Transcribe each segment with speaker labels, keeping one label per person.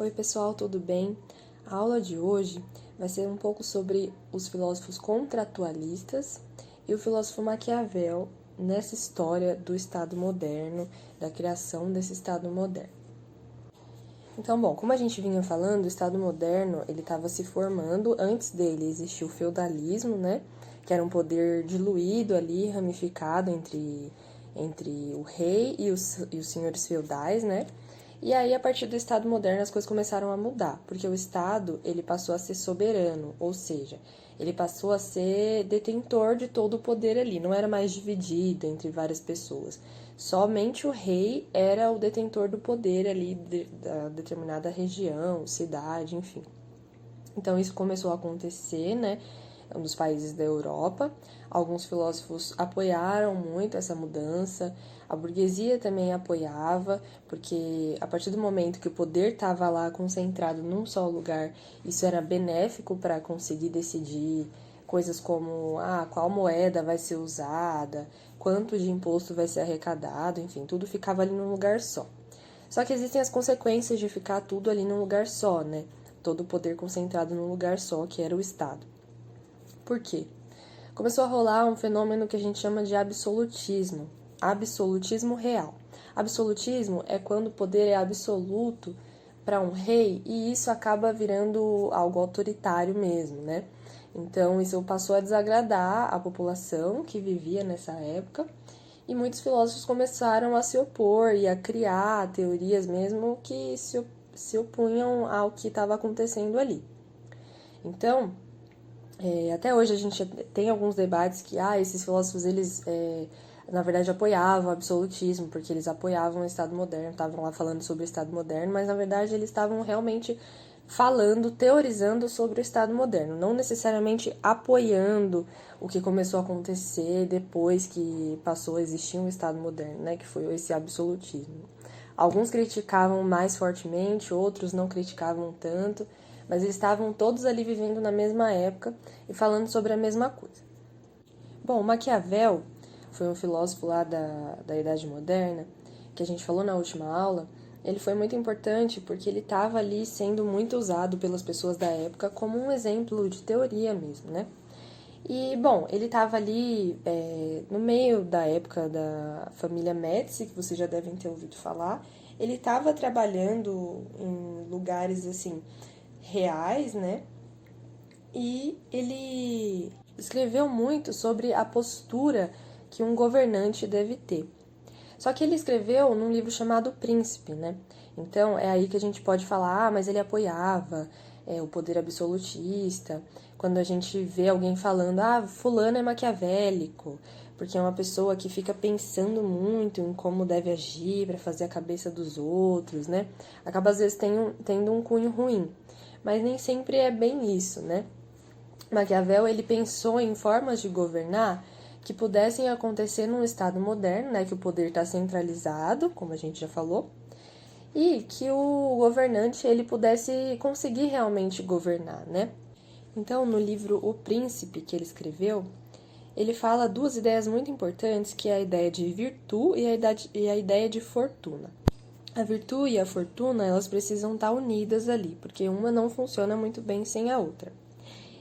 Speaker 1: Oi pessoal, tudo bem? A aula de hoje vai ser um pouco sobre os filósofos contratualistas e o filósofo Maquiavel nessa história do Estado moderno, da criação desse Estado moderno. Então, bom, como a gente vinha falando, o Estado moderno ele estava se formando. Antes dele existia o feudalismo, né? Que era um poder diluído ali, ramificado entre o rei e os senhores feudais, né? E aí, a partir do Estado moderno, as coisas começaram a mudar, porque o Estado ele passou a ser soberano, ou seja, ele passou a ser detentor de todo o poder ali, não era mais dividido entre várias pessoas. Somente o rei era o detentor do poder ali da determinada região, cidade, enfim. Então isso começou a acontecer, né, nos países da Europa. Alguns filósofos apoiaram muito essa mudança, a burguesia também apoiava, porque a partir do momento que o poder estava lá concentrado num só lugar, isso era benéfico para conseguir decidir coisas como qual moeda vai ser usada, quanto de imposto vai ser arrecadado, enfim, tudo ficava ali num lugar só. Só que existem as consequências de ficar tudo ali num lugar só, né? Todo o poder concentrado num lugar só, que era o Estado. Por quê? Começou a rolar um fenômeno que a gente chama de absolutismo real. Absolutismo é quando o poder é absoluto para um rei e isso acaba virando algo autoritário mesmo, né? Então, isso passou a desagradar a população que vivia nessa época e muitos filósofos começaram a se opor e a criar teorias mesmo que se opunham ao que estava acontecendo ali. Então, até hoje a gente tem alguns debates que esses filósofos, eles na verdade apoiavam o absolutismo, porque eles apoiavam o Estado moderno, estavam lá falando sobre o Estado moderno, mas na verdade eles estavam realmente falando, teorizando sobre o Estado moderno, não necessariamente apoiando o que começou a acontecer depois que passou a existir um Estado moderno, né, que foi esse absolutismo. Alguns criticavam mais fortemente, outros não criticavam tanto, mas eles estavam todos ali vivendo na mesma época e falando sobre a mesma coisa. Bom, Maquiavel foi um filósofo lá da Idade Moderna, que a gente falou na última aula. Ele foi muito importante porque ele estava ali sendo muito usado pelas pessoas da época como um exemplo de teoria mesmo, né? E, bom, ele estava ali no meio da época da família Médici, que vocês já devem ter ouvido falar. Ele estava trabalhando em lugares, assim, reais, né? E ele escreveu muito sobre a postura que um governante deve ter. Só que ele escreveu num livro chamado Príncipe, né? Então é aí que a gente pode falar, mas ele apoiava o poder absolutista. Quando a gente vê alguém falando, fulano é maquiavélico, porque é uma pessoa que fica pensando muito em como deve agir para fazer a cabeça dos outros, né? Acaba às vezes tendo um cunho ruim, mas nem sempre é bem isso, né? Maquiavel ele pensou em formas de governar que pudessem acontecer num Estado moderno, né, que o poder está centralizado, como a gente já falou, e que o governante ele pudesse conseguir realmente governar, né? Então, no livro O Príncipe, que ele escreveu, ele fala duas ideias muito importantes, que é a ideia de virtude e a ideia de fortuna. A virtude e a fortuna, elas precisam estar unidas ali, porque uma não funciona muito bem sem a outra.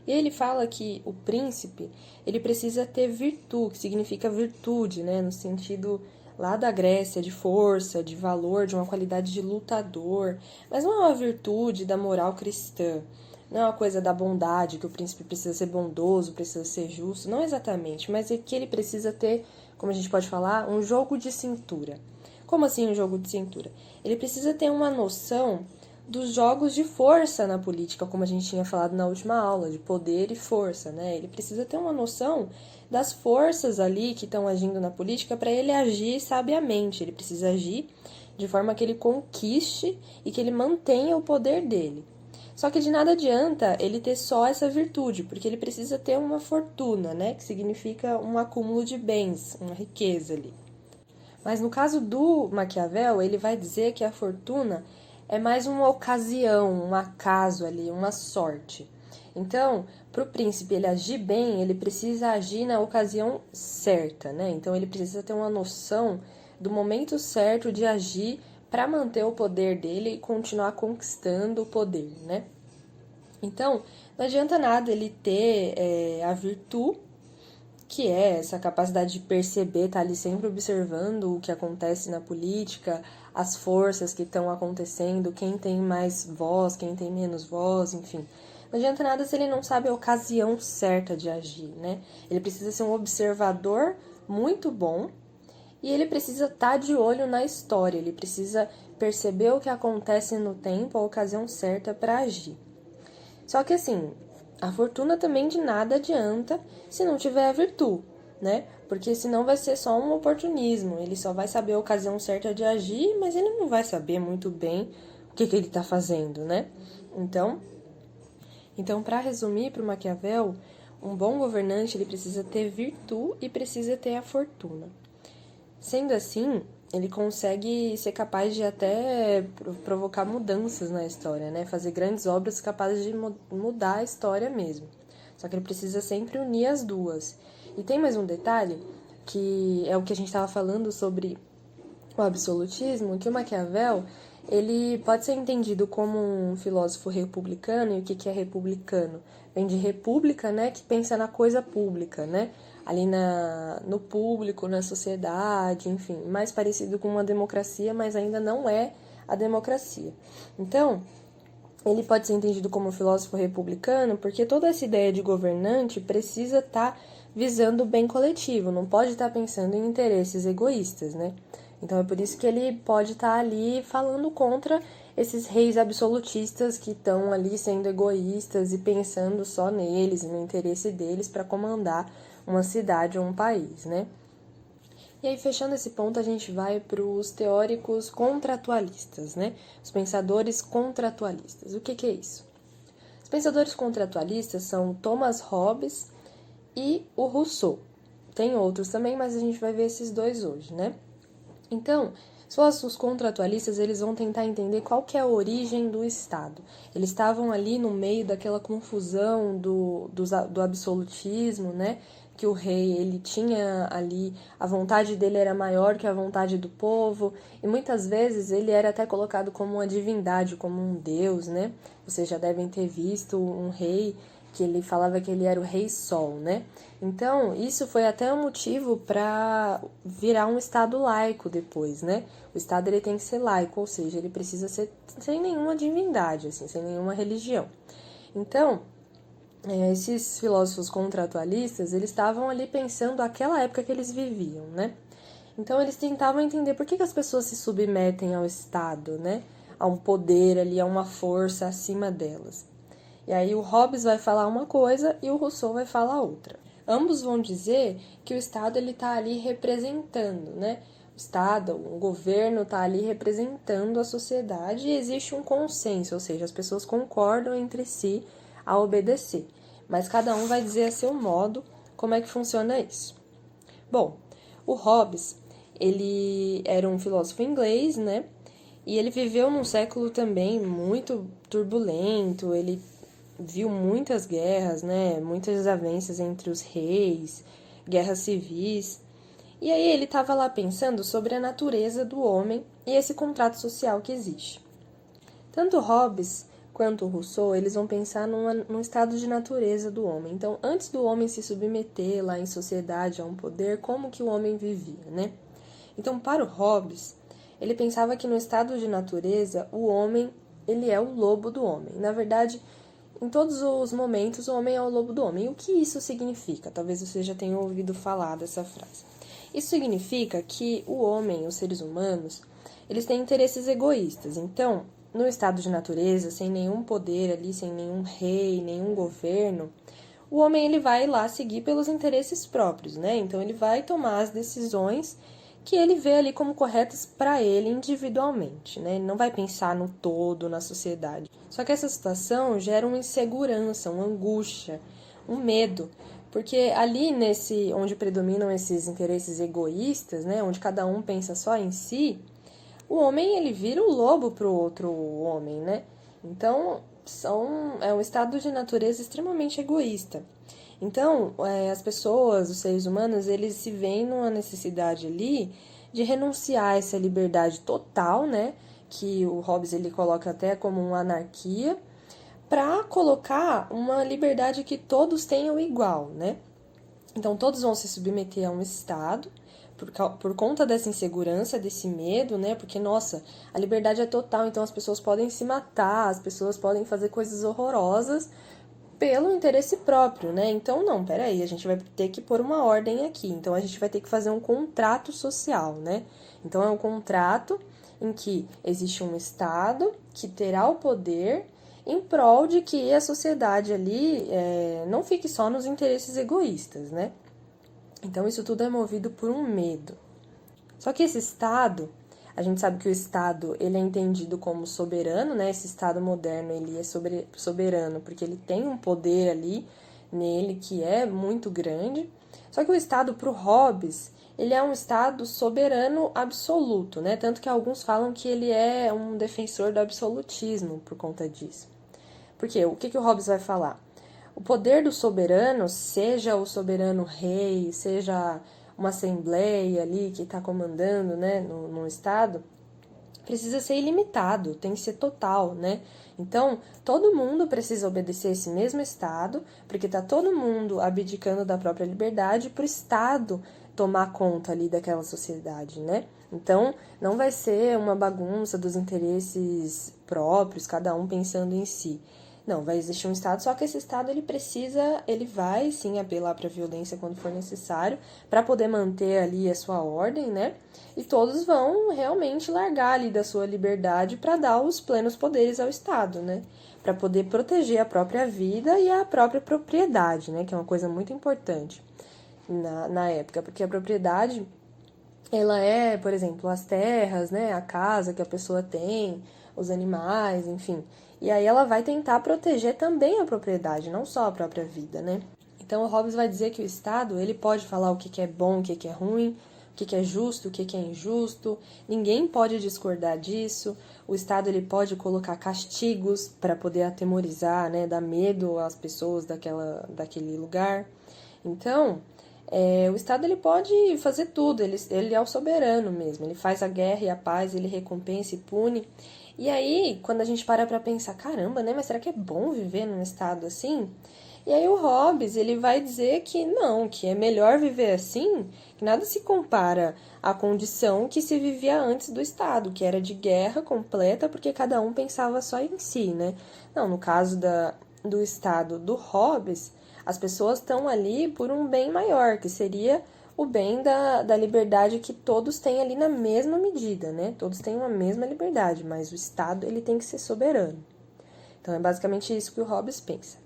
Speaker 1: E ele fala que o príncipe, ele precisa ter virtude, que significa virtude, né, no sentido lá da Grécia, de força, de valor, de uma qualidade de lutador, mas não é uma virtude da moral cristã, não é uma coisa da bondade, que o príncipe precisa ser bondoso, precisa ser justo, não exatamente, mas é que ele precisa ter, como a gente pode falar, um jogo de cintura. Como assim um jogo de cintura? Ele precisa ter uma noção dos jogos de força na política, como a gente tinha falado na última aula, de poder e força, né? Ele precisa ter uma noção das forças ali que estão agindo na política para ele agir sabiamente. Ele precisa agir de forma que ele conquiste e que ele mantenha o poder dele. Só que de nada adianta ele ter só essa virtude, porque ele precisa ter uma fortuna, né? Que significa um acúmulo de bens, uma riqueza ali. Mas no caso do Maquiavel, ele vai dizer que a fortuna é mais uma ocasião, um acaso ali, uma sorte. Então, para o príncipe ele agir bem, ele precisa agir na ocasião certa, né? Então ele precisa ter uma noção do momento certo de agir para manter o poder dele e continuar conquistando o poder, né? Então, não adianta nada ele ter a virtude, que é essa capacidade de perceber, estar ali sempre observando o que acontece na política, as forças que estão acontecendo, quem tem mais voz, quem tem menos voz, enfim. Não adianta nada se ele não sabe a ocasião certa de agir, né? Ele precisa ser um observador muito bom e ele precisa estar de olho na história, ele precisa perceber o que acontece no tempo, a ocasião certa para agir. Só que assim, a fortuna também de nada adianta se não tiver a virtude, né? Porque senão vai ser só um oportunismo, ele só vai saber a ocasião certa de agir, mas ele não vai saber muito bem o que ele está fazendo, né? Então, para resumir, para o Maquiavel, um bom governante ele precisa ter virtude e precisa ter a fortuna. Sendo assim, ele consegue ser capaz de até provocar mudanças na história, né? Fazer grandes obras capazes de mudar a história mesmo. Só que ele precisa sempre unir as duas. E tem mais um detalhe, que é o que a gente estava falando sobre o absolutismo, que o Maquiavel ele pode ser entendido como um filósofo republicano. E o que é republicano? Vem de república, né, que pensa na coisa pública, né? Ali no público, na sociedade, enfim, mais parecido com uma democracia, mas ainda não é a democracia. Então, ele pode ser entendido como um filósofo republicano porque toda essa ideia de governante precisa estar visando o bem coletivo, não pode estar pensando em interesses egoístas, né? Então é por isso que ele pode estar ali falando contra esses reis absolutistas que estão ali sendo egoístas e pensando só neles, no interesse deles para comandar uma cidade ou um país, né? E aí, fechando esse ponto, a gente vai para os teóricos contratualistas, né? Os pensadores contratualistas. O que é isso? Os pensadores contratualistas são Thomas Hobbes e o Rousseau. Tem outros também, mas a gente vai ver esses dois hoje, né? Então, os contratualistas eles vão tentar entender qual que é a origem do Estado. Eles estavam ali no meio daquela confusão do absolutismo, né? Que o rei ele tinha ali, a vontade dele era maior que a vontade do povo, e muitas vezes ele era até colocado como uma divindade, como um deus, né? Vocês já devem ter visto um rei que ele falava que ele era o rei Sol, né? Então, isso foi até um motivo para virar um Estado laico depois, né? O Estado ele tem que ser laico, ou seja, ele precisa ser sem nenhuma divindade, assim, sem nenhuma religião. Então, esses filósofos contratualistas, eles estavam ali pensando aquela época que eles viviam, né? Então, eles tentavam entender por que as pessoas se submetem ao Estado, né? A um poder ali, a uma força acima delas. E aí o Hobbes vai falar uma coisa e o Rousseau vai falar outra. Ambos vão dizer que o Estado ele está ali representando, né? O Estado, o governo está ali representando a sociedade e existe um consenso, ou seja, as pessoas concordam entre si a obedecer. Mas cada um vai dizer a seu modo como é que funciona isso. Bom, o Hobbes, ele era um filósofo inglês, né? E ele viveu num século também muito turbulento, ele viu muitas guerras, né? Muitas desavenças entre os reis, guerras civis. E aí ele estava lá pensando sobre a natureza do homem e esse contrato social que existe. Tanto Hobbes quanto Rousseau, eles vão pensar num estado de natureza do homem. Então, antes do homem se submeter lá em sociedade a um poder, como que o homem vivia, né? Então, para o Hobbes, ele pensava que no estado de natureza, o homem, ele é o lobo do homem. Na verdade, em todos os momentos, o homem é o lobo do homem. E o que isso significa? Talvez você já tenha ouvido falar dessa frase. Isso significa que o homem, os seres humanos, eles têm interesses egoístas. Então, no estado de natureza, sem nenhum poder ali, sem nenhum rei, nenhum governo, o homem ele vai lá seguir pelos interesses próprios, né? Então, ele vai tomar as decisões que ele vê ali como corretas para ele individualmente, né? Ele não vai pensar no todo, na sociedade. Só que essa situação gera uma insegurança, uma angústia, um medo, porque ali onde predominam esses interesses egoístas, né? Onde cada um pensa só em si, o homem ele vira o lobo para o outro homem, né? Então é um estado de natureza extremamente egoísta. Então, as pessoas, os seres humanos, eles se veem numa necessidade ali de renunciar a essa liberdade total, né? que o Hobbes ele coloca até como uma anarquia, para colocar uma liberdade que todos tenham igual, né? Então, todos vão se submeter a um Estado, por conta dessa insegurança, desse medo, né? Porque, nossa, a liberdade é total, então as pessoas podem se matar, as pessoas podem fazer coisas horrorosas pelo interesse próprio, né? Então, não, peraí, a gente vai ter que pôr uma ordem aqui. Então, a gente vai ter que fazer um contrato social, né? Então, é um contrato em que existe um Estado que terá o poder em prol de que a sociedade ali não fique só nos interesses egoístas, né? Então, isso tudo é movido por um medo. Só que esse Estado, a gente sabe que o Estado ele é entendido como soberano, né? Esse Estado moderno ele é soberano porque ele tem um poder ali nele que é muito grande. Só que o Estado, para o Hobbes, ele é um Estado soberano absoluto, né? Tanto que alguns falam que ele é um defensor do absolutismo por conta disso. Porque o que o Hobbes vai falar? O poder do soberano, seja o soberano rei, seja uma assembleia ali que está comandando, né, no Estado, precisa ser ilimitado, tem que ser total, né? Então, todo mundo precisa obedecer esse mesmo Estado, porque está todo mundo abdicando da própria liberdade para o Estado tomar conta ali daquela sociedade, né? Então, não vai ser uma bagunça dos interesses próprios, cada um pensando em si. Não, vai existir um Estado, só que esse Estado ele vai sim apelar para a violência quando for necessário, para poder manter ali a sua ordem, né? E todos vão realmente largar ali da sua liberdade para dar os plenos poderes ao Estado, né? Para poder proteger a própria vida e a própria propriedade, né? Que é uma coisa muito importante na época, porque a propriedade, ela é, por exemplo, as terras, né? A casa que a pessoa tem, os animais, enfim. E aí ela vai tentar proteger também a propriedade, não só a própria vida, né? Então o Hobbes vai dizer que o Estado, ele pode falar o que é bom, o que é ruim, o que é justo, o que é injusto. Ninguém pode discordar disso. O Estado, ele pode colocar castigos para poder atemorizar, né? Dar medo às pessoas daquele lugar. Então, o Estado, ele pode fazer tudo. Ele é o soberano mesmo. Ele faz a guerra e a paz, ele recompensa e pune. E aí, quando a gente para pensar, caramba, né? Mas será que é bom viver num estado assim? E aí o Hobbes, ele vai dizer que não, que é melhor viver assim, que nada se compara à condição que se vivia antes do Estado, que era de guerra completa, porque cada um pensava só em si, né? Não, no caso do Estado do Hobbes, as pessoas estão ali por um bem maior, que seria o bem da liberdade que todos têm ali na mesma medida, né? Todos têm uma mesma liberdade, mas o Estado ele tem que ser soberano. Então é basicamente isso que o Hobbes pensa.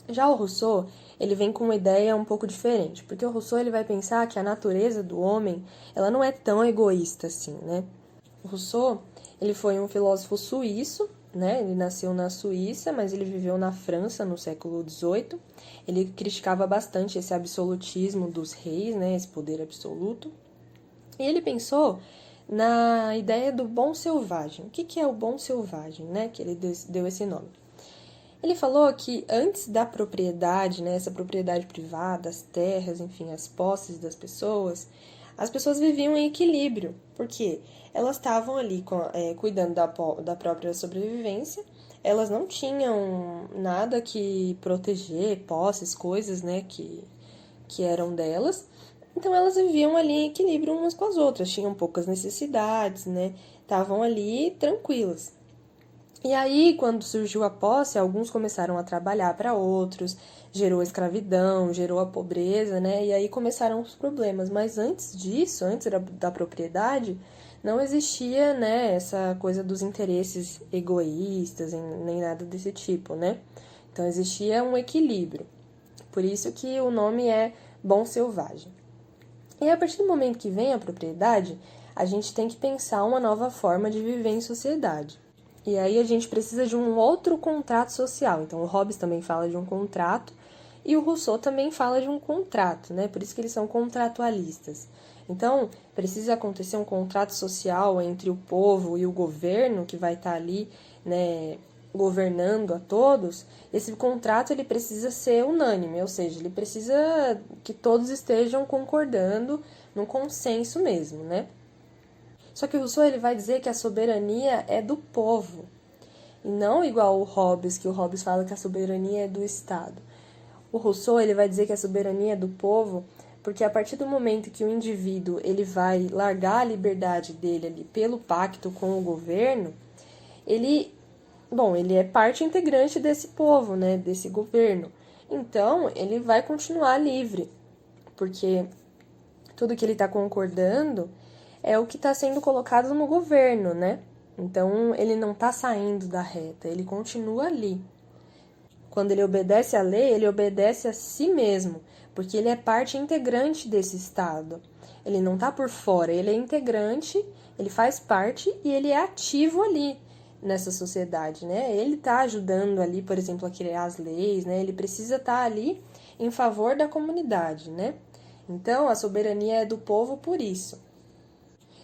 Speaker 1: Já o Rousseau, ele vem com uma ideia um pouco diferente, porque o Rousseau ele vai pensar que a natureza do homem, ela não é tão egoísta assim, né? O Rousseau, ele foi um filósofo suíço, né? Ele nasceu na Suíça, mas ele viveu na França no século XVIII. Ele criticava bastante esse absolutismo dos reis, né? Esse poder absoluto. E ele pensou na ideia do bom selvagem. O que é o bom selvagem, né? Que ele deu esse nome. Ele falou que antes da propriedade, né? Essa propriedade privada, as terras, enfim, as posses das pessoas, as pessoas viviam em equilíbrio, porque elas estavam ali cuidando da própria sobrevivência, elas não tinham nada que proteger, posses, coisas, né, que eram delas, então elas viviam ali em equilíbrio umas com as outras, tinham poucas necessidades, né, estavam ali tranquilas. E aí, quando surgiu a posse, alguns começaram a trabalhar para outros, gerou a escravidão, gerou a pobreza, né? E aí começaram os problemas. Mas antes disso, antes da propriedade, não existia, né, essa coisa dos interesses egoístas, nem nada desse tipo, né? Então existia um equilíbrio. Por isso que o nome é bom selvagem. E a partir do momento que vem a propriedade, a gente tem que pensar uma nova forma de viver em sociedade. E aí a gente precisa de um outro contrato social. Então o Hobbes também fala de um contrato e o Rousseau também fala de um contrato, né? Por isso que eles são contratualistas. Então precisa acontecer um contrato social entre o povo e o governo que vai estar ali, né, governando a todos. Esse contrato ele precisa ser unânime, ou seja, ele precisa que todos estejam concordando num consenso mesmo, né? Só que o Rousseau ele vai dizer que a soberania é do povo, e não igual o Hobbes, que o Hobbes fala que a soberania é do Estado. O Rousseau ele vai dizer que a soberania é do povo, porque a partir do momento que o indivíduo ele vai largar a liberdade dele ali pelo pacto com o governo, ele é parte integrante desse povo, né, desse governo. Então, ele vai continuar livre, porque tudo que ele está concordando é o que está sendo colocado no governo, né? Então, ele não está saindo da reta, ele continua ali. Quando ele obedece à lei, ele obedece a si mesmo, porque ele é parte integrante desse Estado. Ele não está por fora, ele é integrante, ele faz parte e ele é ativo ali nessa sociedade, né? Ele está ajudando ali, por exemplo, a criar as leis, né? Ele precisa estar ali em favor da comunidade, né? Então, a soberania é do povo por isso.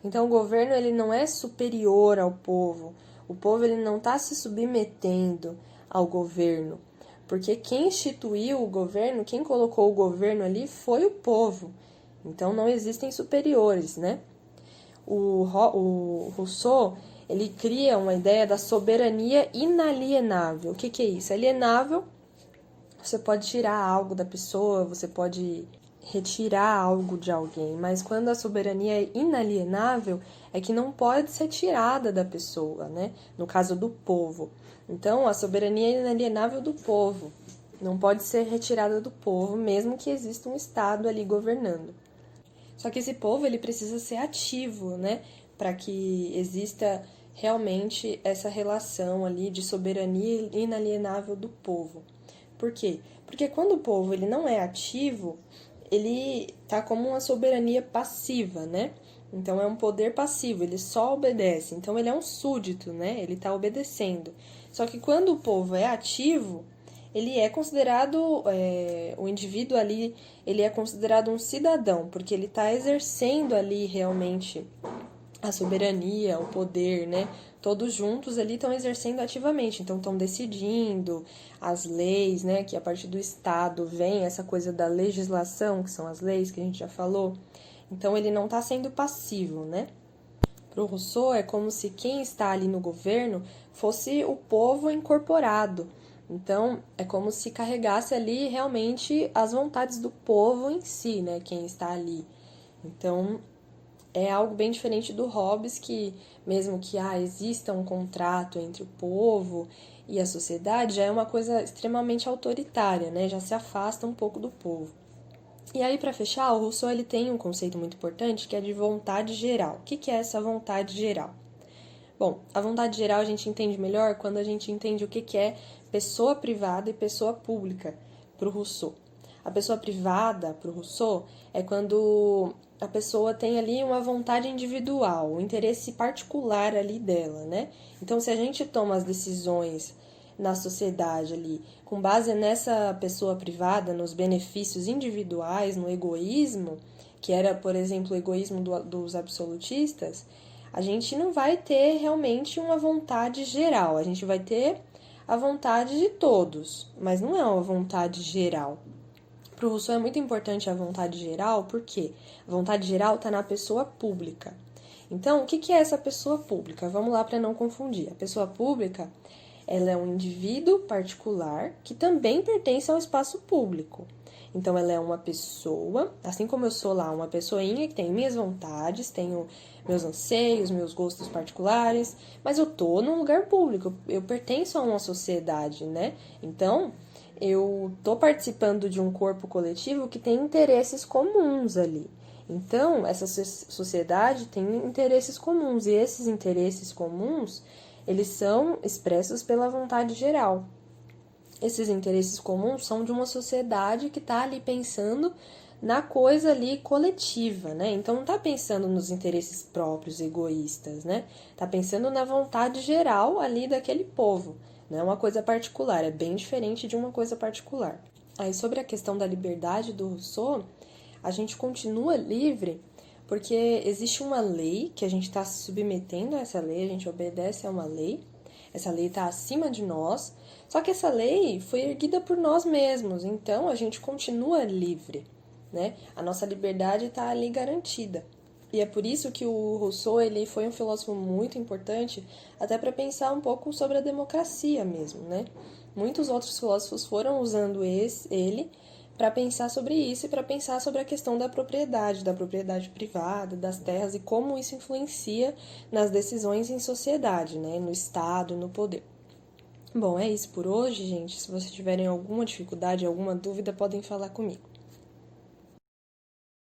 Speaker 1: Então, o governo ele não é superior ao povo. O povo ele não está se submetendo ao governo. Porque quem instituiu o governo, quem colocou o governo ali foi o povo. Então, não existem superiores, né? O Rousseau, ele cria uma ideia da soberania inalienável. O que é isso? Alienável, você pode tirar algo da pessoa, você pode retirar algo de alguém, mas quando a soberania é inalienável, é que não pode ser tirada da pessoa, né? No caso do povo. Então, a soberania é inalienável do povo, não pode ser retirada do povo, mesmo que exista um Estado ali governando. Só que esse povo, ele precisa ser ativo, né? Para que exista realmente essa relação ali de soberania inalienável do povo. Por quê? Porque quando o povo ele não é ativo, ele tá como uma soberania passiva, né? Então é um poder passivo, ele só obedece. Então ele é um súdito, né? Ele tá obedecendo. Só que quando o povo é ativo, ele é considerado, o indivíduo ali, ele é considerado um cidadão, porque ele está exercendo ali realmente a soberania, o poder, né? Todos juntos ali estão exercendo ativamente, então estão decidindo as leis, né? Que a partir do Estado vem essa coisa da legislação, que são as leis que a gente já falou. Então ele não está sendo passivo, né? Para o Rousseau é como se quem está ali no governo fosse o povo incorporado. Então, é como se carregasse ali realmente as vontades do povo em si, né? Quem está ali. Então, é algo bem diferente do Hobbes, que mesmo que exista um contrato entre o povo e a sociedade, já é uma coisa extremamente autoritária, né? Já se afasta um pouco do povo. E aí, para fechar, o Rousseau ele tem um conceito muito importante que é de vontade geral. O que é essa vontade geral? Bom, a vontade geral a gente entende melhor quando a gente entende o que é pessoa privada e pessoa pública para o Rousseau. A pessoa privada para o Rousseau é quando a pessoa tem ali uma vontade individual, um interesse particular ali dela, né? Então, se a gente toma as decisões na sociedade ali, com base nessa pessoa privada, nos benefícios individuais, no egoísmo, que era, por exemplo, o egoísmo dos absolutistas, a gente não vai ter realmente uma vontade geral, a gente vai ter a vontade de todos, mas não é uma vontade geral. Para o Rousseau é muito importante a vontade geral, porque a vontade geral está na pessoa pública. Então, o que é essa pessoa pública? Vamos lá para não confundir. A pessoa pública, ela é um indivíduo particular que também pertence ao espaço público. Então, ela é uma pessoa, assim como eu sou lá, uma pessoinha que tem minhas vontades, tenho meus anseios, meus gostos particulares, mas eu tô num lugar público, eu pertenço a uma sociedade, né? Então, eu tô participando de um corpo coletivo que tem interesses comuns ali. Então, essa sociedade tem interesses comuns, e esses interesses comuns, eles são expressos pela vontade geral. Esses interesses comuns são de uma sociedade que está ali pensando na coisa ali coletiva, né? Então, não está pensando nos interesses próprios, egoístas, né? Está pensando na vontade geral ali daquele povo. Não é uma coisa particular, é bem diferente de uma coisa particular. Aí, sobre a questão da liberdade do Rousseau, a gente continua livre porque existe uma lei que a gente está se submetendo a essa lei, a gente obedece a uma lei, essa lei está acima de nós, só que essa lei foi erguida por nós mesmos, então a gente continua livre, né? A nossa liberdade está ali garantida. E é por isso que o Rousseau ele foi um filósofo muito importante, até para pensar um pouco sobre a democracia mesmo, né? Muitos outros filósofos foram usando ele para pensar sobre isso e para pensar sobre a questão da propriedade privada, das terras e como isso influencia nas decisões em sociedade, né? No Estado, no poder. Bom, é isso por hoje, gente. Se vocês tiverem alguma dificuldade, alguma dúvida, podem falar comigo.